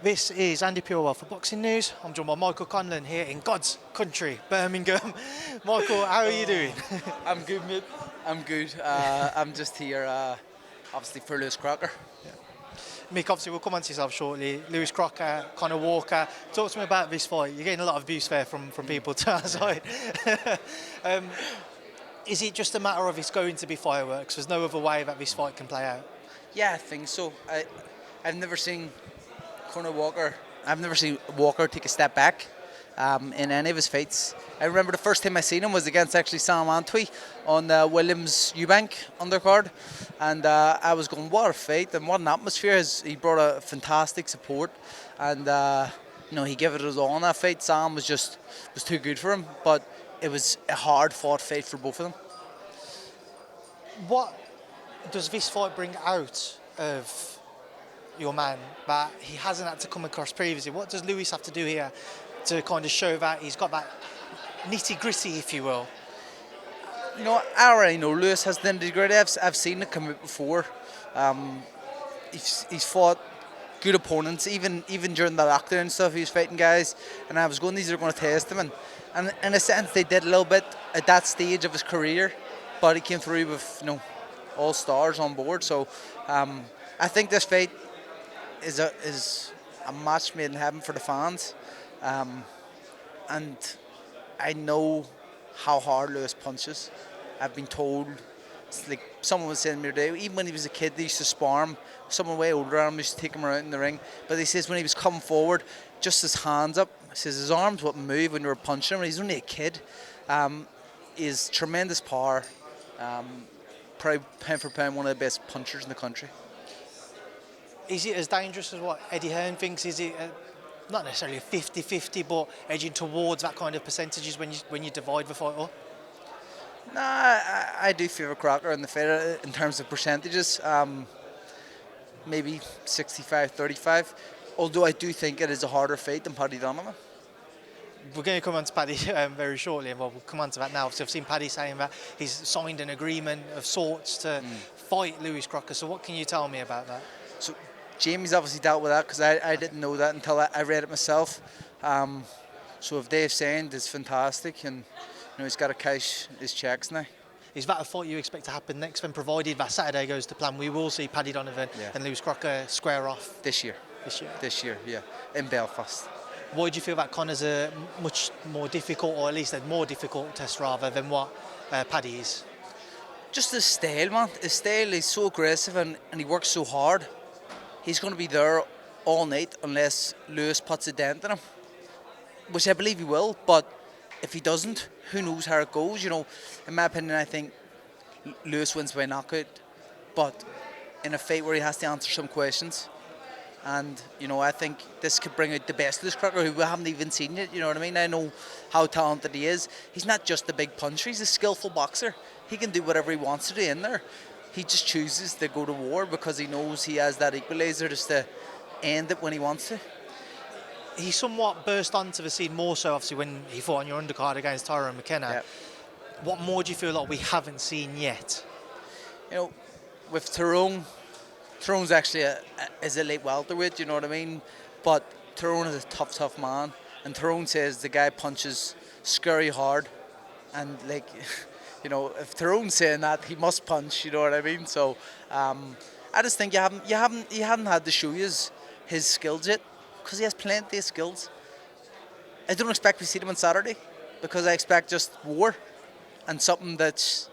This is Andi Purewal for Boxing News. I'm joined by Michael Conlan here in God's country, Birmingham. Michael, how are you doing? I'm good, mate. I'm good. I'm just here, obviously, for Lewis Crocker. Mick, obviously we'll come on to yourself shortly. Lewis Crocker, Conor Walker. Talk to me about this fight. You're getting a lot of abuse there from people to our side. Is it just a matter of it's going to be fireworks? There's no other way that this fight can play out? Yeah, I think so. I've never seen Conor Walker. I've never seen Walker take a step back in any of his fights. I remember the first time I seen him was against actually Sam Antwi on Williams Eubank undercard, and I was going, what a fight and what an atmosphere. He brought a fantastic support, and he gave it his all in that fight. Sam was too good for him, but it was a hard fought fight for both of them. What does this fight bring out of your man that he hasn't had to come across previously? What does Lewis have to do here to kind of show that he's got that nitty gritty, if you will? I already know Lewis has the nitty gritty. I've seen it come out before. He's fought good opponents, even during the lockdown and stuff. He was fighting guys, and I was going, these are going to test him, and in a sense they did a little bit at that stage of his career, but he came through with all stars on board. So I think this fight is a match made in heaven for the fans, and I know how hard Lewis punches. I've been told, it's like someone was saying to me today, even when he was a kid they used to spar him, someone way older than him used to take him around in the ring, but he says when he was coming forward, just his hands up, he says his arms wouldn't move when you were punching him, and he's only a kid. Is tremendous power, probably pound for pound one of the best punchers in the country. Is it as dangerous as what Eddie Hearn thinks? Is it not necessarily a 50-50, but edging towards that kind of percentages when you divide the fight up? Nah, I do favour Crocker in the fight in terms of percentages. Maybe 65-35. Although I do think it is a harder fight than Paddy Donovan. We're going to come on to Paddy very shortly, and we'll come on to that now. So I've seen Paddy saying that he's signed an agreement of sorts to fight Lewis Crocker. So what can you tell me about that? So Jamie's obviously dealt with that, because I didn't know that until I read it myself. So if they've signed, it's fantastic, and he's got to cash his checks now. Is that a fight you expect to happen next, when provided that Saturday goes to plan? We will see Paddy Donovan and Lewis Crocker square off this year. This year, yeah, in Belfast. Why do you feel that Conor's a much more difficult, or at least a more difficult test rather than what Paddy is? Just his style, man. His style is so aggressive, and he works so hard. He's going to be there all night unless Lewis puts a dent in him, which I believe he will, but if he doesn't, who knows how it goes. In my opinion, I think Lewis wins by knockout, but in a fight where he has to answer some questions, and I think this could bring out the best of this Crocker, who we haven't even seen yet. You know what I mean? I know how talented he is. He's not just a big puncher, he's a skillful boxer. He can do whatever he wants to do in there. He just chooses to go to war because he knows he has that equaliser just to end it when he wants to. He somewhat burst onto the scene more so, obviously, when he fought on your undercard against Tyrone McKenna. Yep. What more do you feel like we haven't seen yet? With Tyrone's actually is a late welterweight, you know what I mean? But Tyrone is a tough man, and Tyrone says the guy punches scary hard, and if Tyrone's saying that, he must punch, you know what I mean? So I just think you haven't had to show you his skills yet, because he has plenty of skills. I don't expect to see him on Saturday, because I expect just war and something that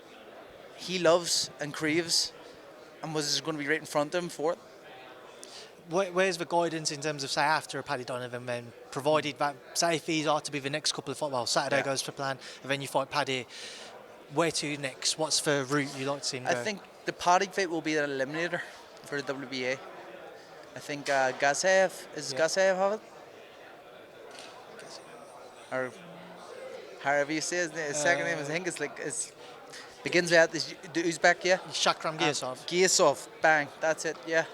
he loves and craves, and was going to be right in front of him for it. Where's the guidance in terms of, say, after a Paddy Donovan, then, provided that, say, if these are to be the next couple of fights, well, Saturday goes for plan, and then you fight Paddy, where to next? What's the route you like to see him go? I think the Paddy fight will be an eliminator for the WBA. I think Gazaev, Gazaev have it? Or however you say his second name, I think it's begins with the Uzbek, yeah? Shakram Giasov. Giasov, bang, that's it, yeah.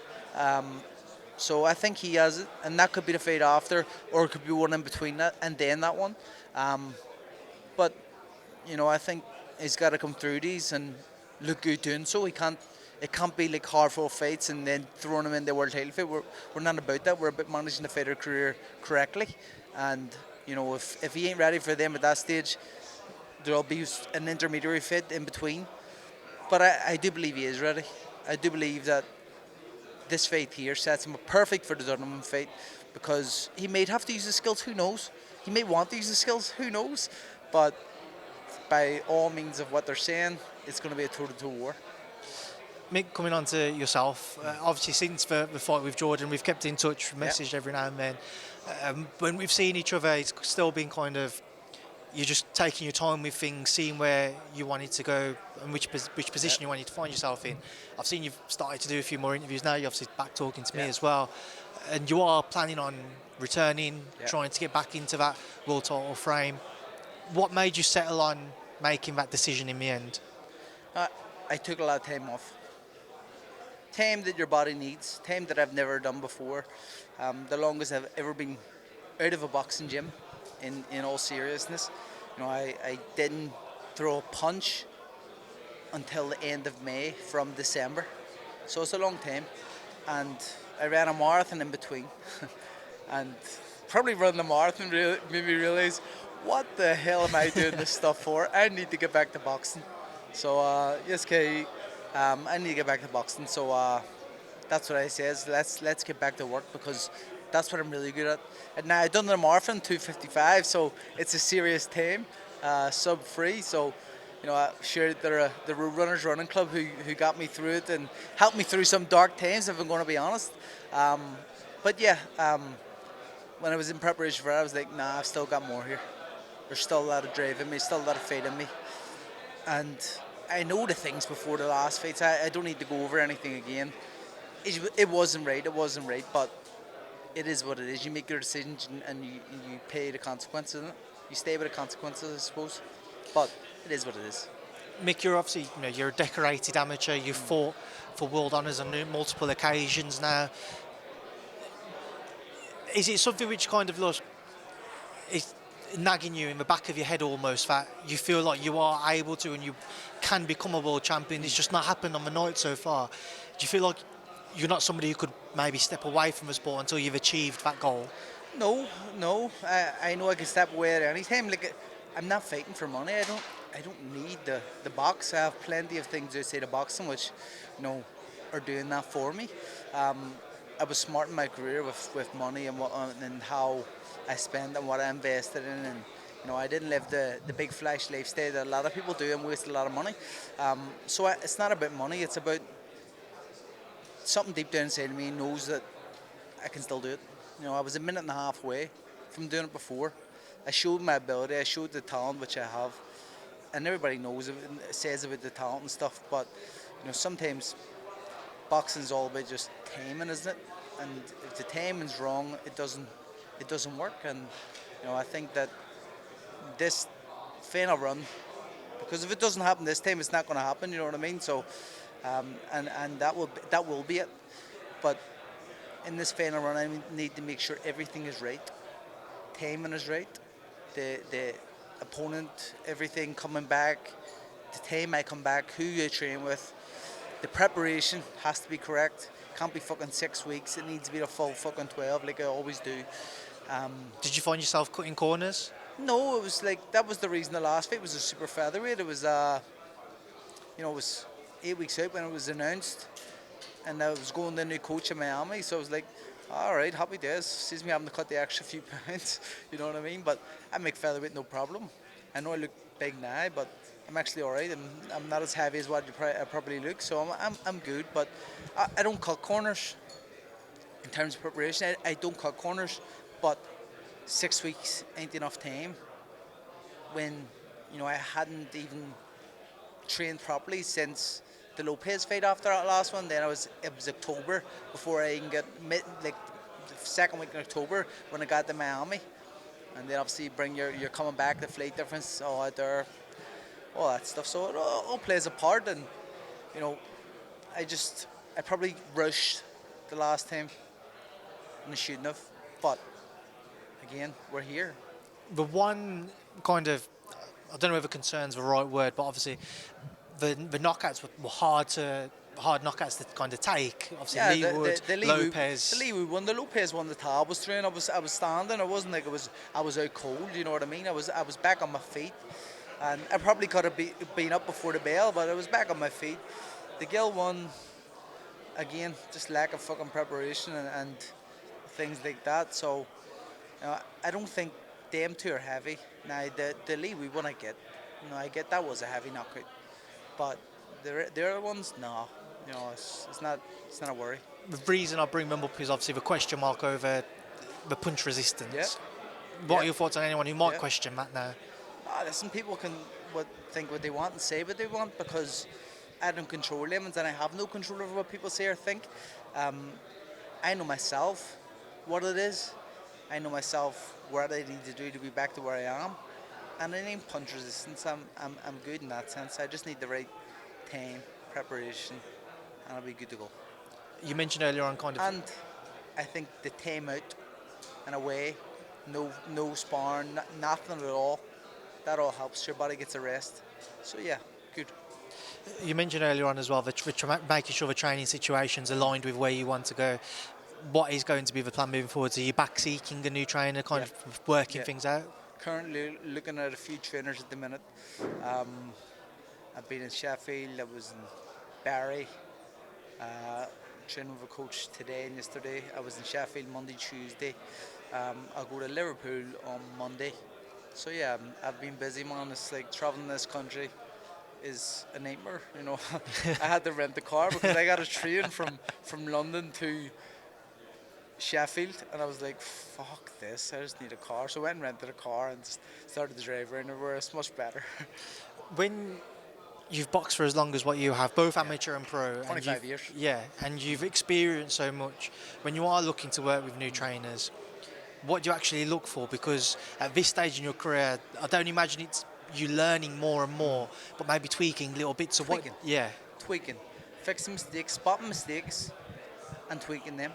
So I think he has it, and that could be the fight after, or it could be one in between that and then that one. But I think he's got to come through these and look good doing so. He can't It can't be like hard-fought fights and then throwing them in the world title fight. We're not about that. We're about managing the fighter career correctly. And, if he ain't ready for them at that stage, there'll be an intermediary fight in between. But I do believe he is ready. I do believe that this fight here sets him up perfect for the Donovan fight, because he may have to use his skills, who knows? He may want to use his skills, who knows? But by all means of what they're saying, it's going to be a toe-to-toe war. Mick, coming on to yourself, obviously since the fight with Jordan, we've kept in touch, messaged every now and then. When we've seen each other, it's still been kind of, you're just taking your time with things, seeing where you wanted to go and which position you wanted to find yourself in. I've seen you've started to do a few more interviews now. You're obviously back talking to me as well. And you are planning on returning, trying to get back into that world title frame. What made you settle on making that decision in the end? I took a lot of time off. Time that your body needs, time that I've never done before. The longest I've ever been out of a boxing gym, in all seriousness. I didn't throw a punch until the end of May from December. So it's a long time. And I ran a marathon in between. And probably running the marathon made me realise, what the hell am I doing this stuff for? I need to get back to boxing. So yes, Kay, I need to get back to boxing. So that's what I says. Let's get back to work, because that's what I'm really good at. And now I've done the marathon 2:55, so it's a serious time, sub 3. So sure, there were Runners Running Club who got me through it and helped me through some dark times, if I'm going to be honest. But yeah, when I was in preparation for it, I was like, nah, I've still got more here. There's still a lot of drive in me, still a lot of fight in me. And I know the things before the last fights. I don't need to go over anything again. It wasn't right, but it is what it is. You make your decisions and you pay the consequences of it. You stay with the consequences, I suppose. But it is what it is. Mick, you're obviously, you're a decorated amateur. You've fought for world honours on multiple occasions now. Is it something which kind of is nagging you in the back of your head almost, that you feel like you are able to and you can become a world champion? It's just not happened on the night so far. Do you feel like you're not somebody who could maybe step away from the sport until you've achieved that goal? No. I know I can step away at any time. Like, I'm not fighting for money. I don't need the box. I have plenty of things outside of boxing which, are doing that for me. I was smart in my career with money and and how I spend and what I invested in, and I didn't live the big flash lifestyle that a lot of people do and waste a lot of money. So it's not about money. It's about something deep down inside of me knows that I can still do it. I was a minute and a half away from doing it before. I showed my ability. I showed the talent which I have, and everybody knows it and says about the talent and stuff. But sometimes boxing is all about just timing, isn't it? And if the timing's wrong, it doesn't work. And I think that this final run, because if it doesn't happen this time, it's not going to happen. You know what I mean? So, and that will be it. But in this final run, I need to make sure everything is right. Timing is right. The opponent, everything coming back, the time I come back, who you train with, the preparation has to be correct. Can't be fucking 6 weeks. It needs to be the full fucking 12, like I always do. Did you find yourself cutting corners? No, it was like, that was the reason the last fight was a super featherweight. It was, it was 8 weeks out when it was announced, and I was going to the new coach in Miami, so I was like, all right, happy days. Sees me having to cut the extra few pounds, you know what I mean? But I make featherweight no problem. I know I look big now, but I'm actually all right. I'm not as heavy as what I probably look, so I'm good. But I don't cut corners in terms of preparation. I don't cut corners, but 6 weeks ain't enough time when I hadn't even trained properly since the Lopez fight after that last one. Then it was October before I even get the second week in October when I got to Miami, and then obviously you're coming back, the flight difference, all out there, all that stuff. So it all plays a part, and I probably rushed the last time, and I shouldn't have. But again, we're here. The one kind of, I don't know whether concern's the right word, but obviously the knockouts were hard to hard knockouts to kind of take. Obviously, Yeah, Leewood, Lopez. The Lopez won the tab was through, and I was standing. It wasn't like I was out cold. You know what I mean? I was back on my feet, and I probably could have been up before the bell, but I was back on my feet. The Gill won again, just lack of fucking preparation and things like that. So I don't think them two are heavy. Now the Leewood one I get, I get that was a heavy knockout, but the other ones, no. It's not a worry. The reason I bring them up is obviously the question mark over the punch resistance. Yeah. What are your thoughts on anyone who might Yeah. question that now? Listen, people can think what they want and say what they want because I don't control them and I have no control over what people say or think. I know myself what it is. I know myself what I need to do to be back to where I am. And I need punch resistance. I'm good in that sense. I just need the right time, preparation, and I'll be good to go. You mentioned earlier on And I think the time out and away, no sparring, nothing at all, that all helps. Your body gets a rest. So yeah, good. You mentioned earlier on as well making sure the training situation's aligned with where you want to go. What is going to be the plan moving forward? Are you back seeking a new trainer, kind of working things out? Currently looking at a few trainers at the minute. I've been in Sheffield, I was in Barry, training with a coach today and yesterday. I was in Sheffield Monday, Tuesday. I'll go to Liverpool on Monday. So yeah, I've been busy, man. It's like traveling this country is a nightmare, I had to rent the car because I got a train from London to Sheffield, and I was like, fuck this, I just need a car. So I went and rented a car and just started the drive around everywhere. It's much better. When you've boxed for as long as what you have, both amateur and pro. 25 years. Yeah, and you've experienced so much. When you are looking to work with new trainers, what do you actually look for? Because at this stage in your career, I don't imagine it's you learning more and more, but maybe tweaking little bits of Tweaking. what. Yeah. Tweaking. Fixing mistakes, spotting mistakes, and tweaking them.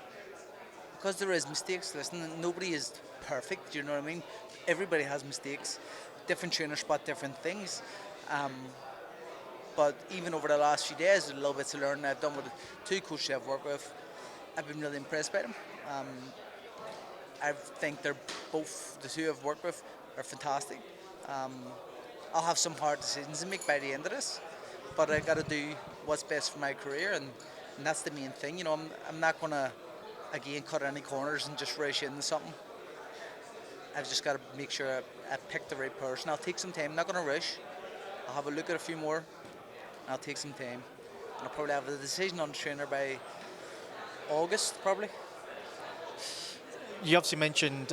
Because there is mistakes, listen, nobody is perfect, you know what I mean? Everybody has mistakes. Different trainers spot different things. But even over the last few days, there's a little bit to learn. I've done with the two coaches I've worked with. I've been really impressed by them. I think they're both, the two I've worked with, are fantastic. I'll have some hard decisions to make by the end of this, but I got to do what's best for my career, and that's the main thing. I'm not going to, again, cut any corners and just rush into something. I've just got to make sure I pick the right person. I'll take some time, not going to rush. I'll have a look at a few more, and I'll take some time. And I'll probably have a decision on the trainer by August, probably. You obviously mentioned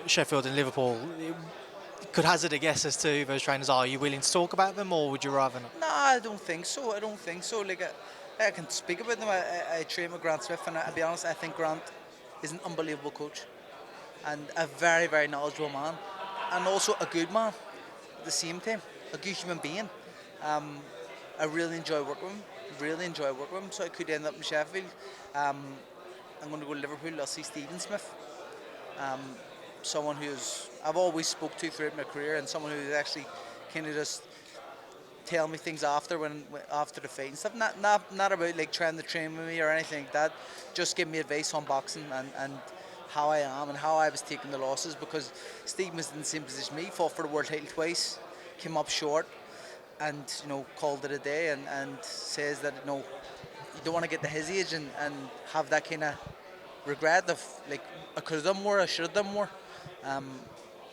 Sheffield and Liverpool. Could hazard a guess as to who those trainers are. Are you willing to talk about them, or would you rather not? No, I don't think so. Like, I can speak about them. I train with Grant Smith, and I'll be honest, I think Grant is an unbelievable coach and a very, very knowledgeable man, and also a good man at the same time, a good human being. I really enjoy working with him. So I could end up in Sheffield. I'm going to go to Liverpool. I'll see Stephen Smith. Someone I've always spoke to throughout my career, and someone who's actually kind of just tell me things after the fight and stuff. Not about like trying to train with me or anything like that. Just give me advice on boxing and how I am and how I was taking the losses, because Steve was in the same position me, fought for the world title twice, came up short, and called it a day, and says that you don't want to get to his age and have that kind of regret of like I could have done more, I should have done more.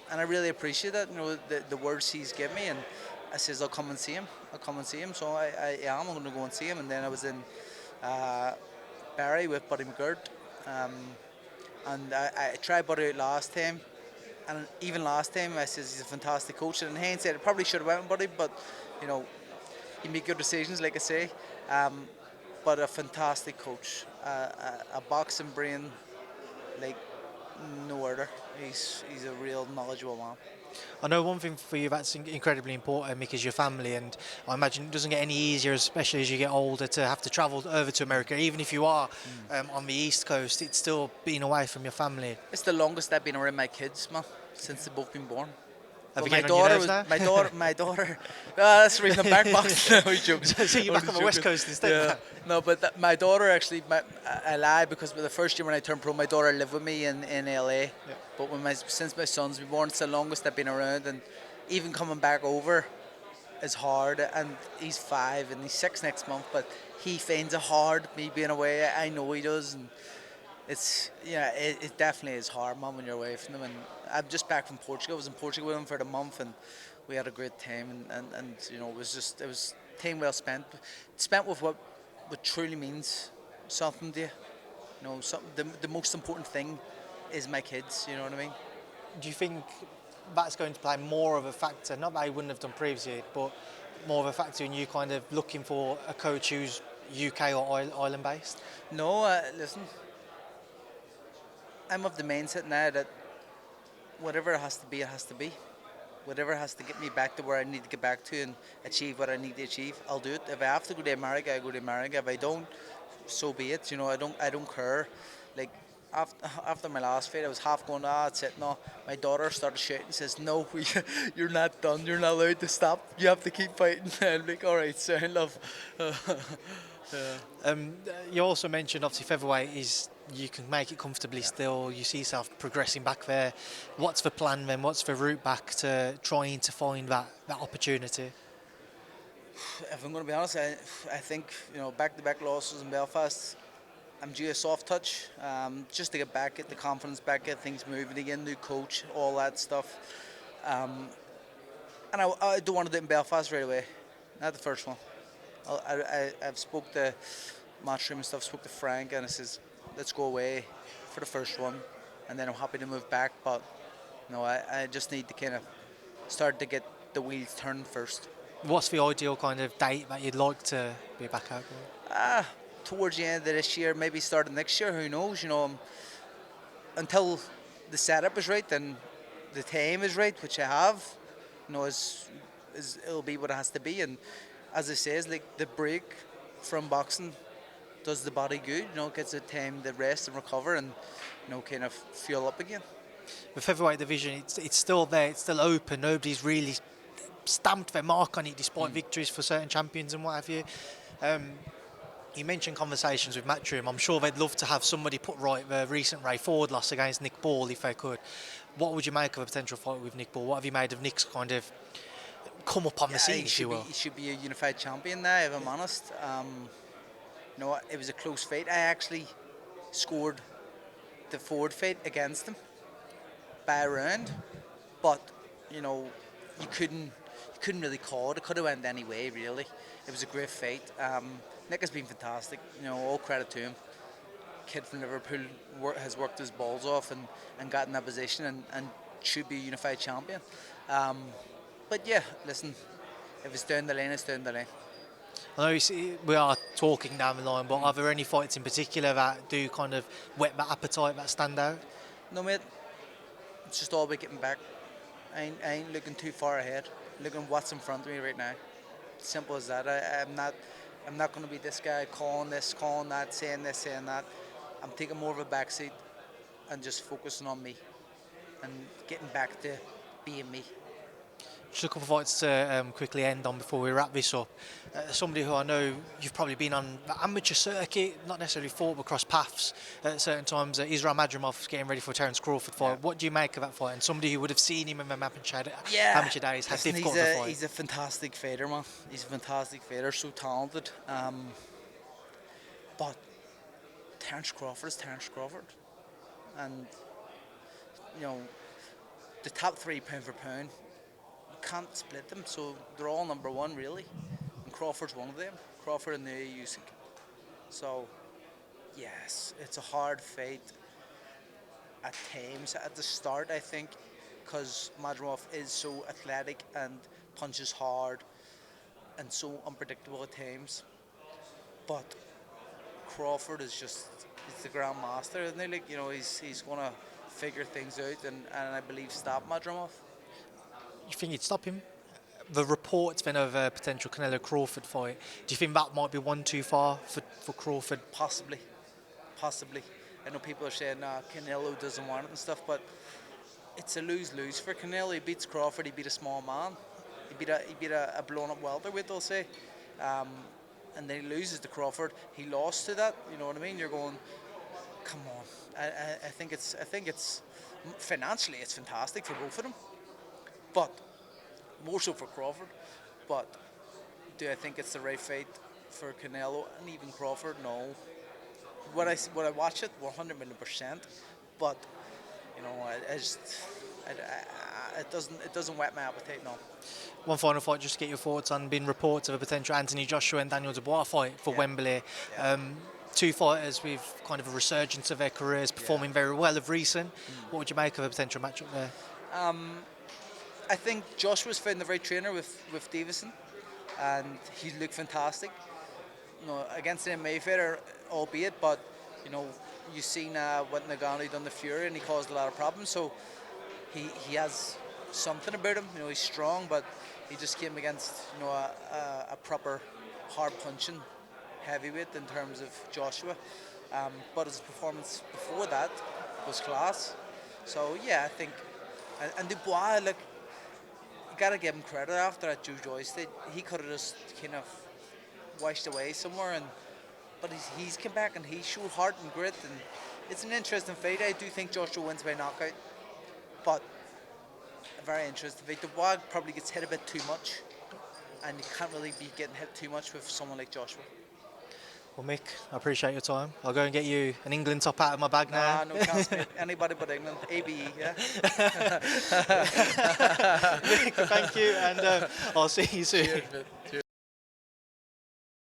And I really appreciate that, the words he's given me, and I says I'll come and see him. So I'm going to go and see him. And then I was in Barry with Buddy McGirt, and I tried Buddy out last time, and even last time I says he's a fantastic coach. And in hindsight, I probably should have went with Buddy, but you make good decisions, like I say. But a fantastic coach, a boxing brain like no other. He's a real knowledgeable man. I know one thing for you that's incredibly important, Mick, is your family, and I imagine it doesn't get any easier, especially as you get older, to have to travel over to America. Even if you are on the East Coast, it's still being away from your family. It's the longest I've been around my kids, man, since they've both been born. Have you my getting on your daughter nerves was now? my daughter. That's the reason I'm back boxing. No, joking. So you're back on the West Coast instead. Yeah. No, but my daughter actually, I lied because the first year when I turned pro, my daughter lived with me in LA. Yeah. But since my son's been born, it's the longest I've been around, and even coming back over is hard. And he's 5 and he's 6 next month, but he finds it hard me being away. I know he does, and it definitely is hard, Mum, when you're away from them. And I'm just back from Portugal. I was in Portugal with him for the month, and we had a great time. And it was time well spent. Spent with what truly means something to you. The most important thing is my kids. You know what I mean? Do you think that's going to play more of a factor? Not that he wouldn't have done previously, but more of a factor in you kind of looking for a coach who's UK or island based? No, listen. I'm of the mindset now that whatever it has to be, it has to be. Whatever has to get me back to where I need to get back to and achieve what I need to achieve, I'll do it. If I have to go to America, I go to America. If I don't, so be it. I don't care. Like after my last fight, I was half going, that's it. No, my daughter started shouting and says, no, you're not done. You're not allowed to stop. You have to keep fighting. And I'm like, all right, sir, love. You also mentioned obviously featherweight is you can make it comfortably still. You see yourself progressing back there. What's the plan then? What's the route back to trying to find that opportunity? If I'm going to be honest, I think back-to-back losses in Belfast. I'm due a soft touch, just to get the confidence back, get things moving again, new coach, all that stuff. And I don't want to do it in Belfast right away, not the first one. I've spoke to Madrimov and stuff, spoke to Frank, and I says, let's go away for the first one, and then I'm happy to move back. But no, I just need to kind of start to get the wheels turned first. What's the ideal kind of date that you'd like to be back out there? Towards the end of this year, maybe starting next year, who knows, until the setup is right and the time is right, which I have, it'll be what it has to be. And as I say, like the break from boxing does the body good, gets the time to rest and recover and, kind of fuel up again. The featherweight division, it's still there, it's still open, nobody's really stamped their mark on it despite victories for certain champions and what have you. You mentioned conversations with Madrimov. I'm sure they'd love to have somebody put right the recent Ray Ford loss against Nick Ball if they could. What would you make of a potential fight with Nick Ball? What have you made of Nick's kind of come up on the scene, if you will? He should be a unified champion now, if I'm honest. It was a close fight. I actually scored the Ford fight against him by a round, but you couldn't really call it. It could have went any way, really. It was a great fight. Nick has been fantastic. All credit to him. Kid from Liverpool has worked his balls off and got in that position and should be a unified champion. But yeah, listen, if it's down the lane, it's down the lane. I know we are talking down the line, but are there any fights in particular that do kind of whet that appetite, that stand out? No, mate. It's just all about getting back. I ain't looking too far ahead. Looking what's in front of me right now. Simple as that. I'm not going to be this guy calling this, calling that, saying this, saying that. I'm taking more of a backseat and just focusing on me and getting back to being me. Just a couple of fights to quickly end on before we wrap this up. Somebody who I know you've probably been on the amateur circuit, not necessarily fought, but crossed paths at certain times. Israel Madrimov getting ready for a Terence Crawford fight. Yeah. What do you make of that fight? And somebody who would have seen him in the amateur days, how difficult of a fight. He's a fantastic fighter, man. He's a fantastic fighter, so talented. But Terence Crawford is Terence Crawford. And, the top 3 pound for pound, can't split them, so they're all number 1 really, and Crawford's one of them. Crawford and the Usyk. So yes, it's a hard fight at times at the start, I think, because Madrimov is so athletic and punches hard and so unpredictable at times. But Crawford is he's the grand master, isn't he? He's gonna figure things out and I believe stop Madrimov. You think you'd stop him? The reports then of a potential Canelo Crawford fight, do you think that might be one too far for Crawford? Possibly. I know people are saying Canelo doesn't want it and stuff, but it's a lose-lose for Canelo. He beats Crawford. He beat a small man. He beat a blown-up welterweight, they'll say. And then he loses to Crawford. He lost to that. You know what I mean? You're going, come on. I think it's financially it's fantastic for both of them, but more so for Crawford. But do I think it's the right fight for Canelo and even Crawford? No. Would I watch it? 100%. But you know, it doesn't whet my appetite. No. One final fight, just to get your thoughts on, been reports of a potential Anthony Joshua and Daniel Dubois fight for Wembley. Yeah. Two fighters with kind of a resurgence of their careers, performing very well of recent. What would you make of a potential matchup there? I think Joshua's found the right trainer with Davison, and he looked fantastic. You know, against the Mayfair, albeit, but you know, you've seen what Nagano done to Fury, and he caused a lot of problems. So he has something about him. You know, he's strong, but he just came against, you know, a proper hard punching heavyweight in terms of Joshua. But his performance before that was class. So yeah, I think, and Dubois, look, you gotta give him credit after that Dubois stage. He could have just kind of washed away somewhere, but he's come back and he showed heart and grit, and it's an interesting fight. I do think Joshua wins by knockout, but a very interesting fight. Dubois probably gets hit a bit too much, and you can't really be getting hit too much with someone like Joshua. Well, Mick, I appreciate your time. I'll go and get you an England top out of my bag now. No, can't speak anybody but England. ABE, yeah. Mick, thank you, and I'll see you soon. Cheers, mate. Cheers.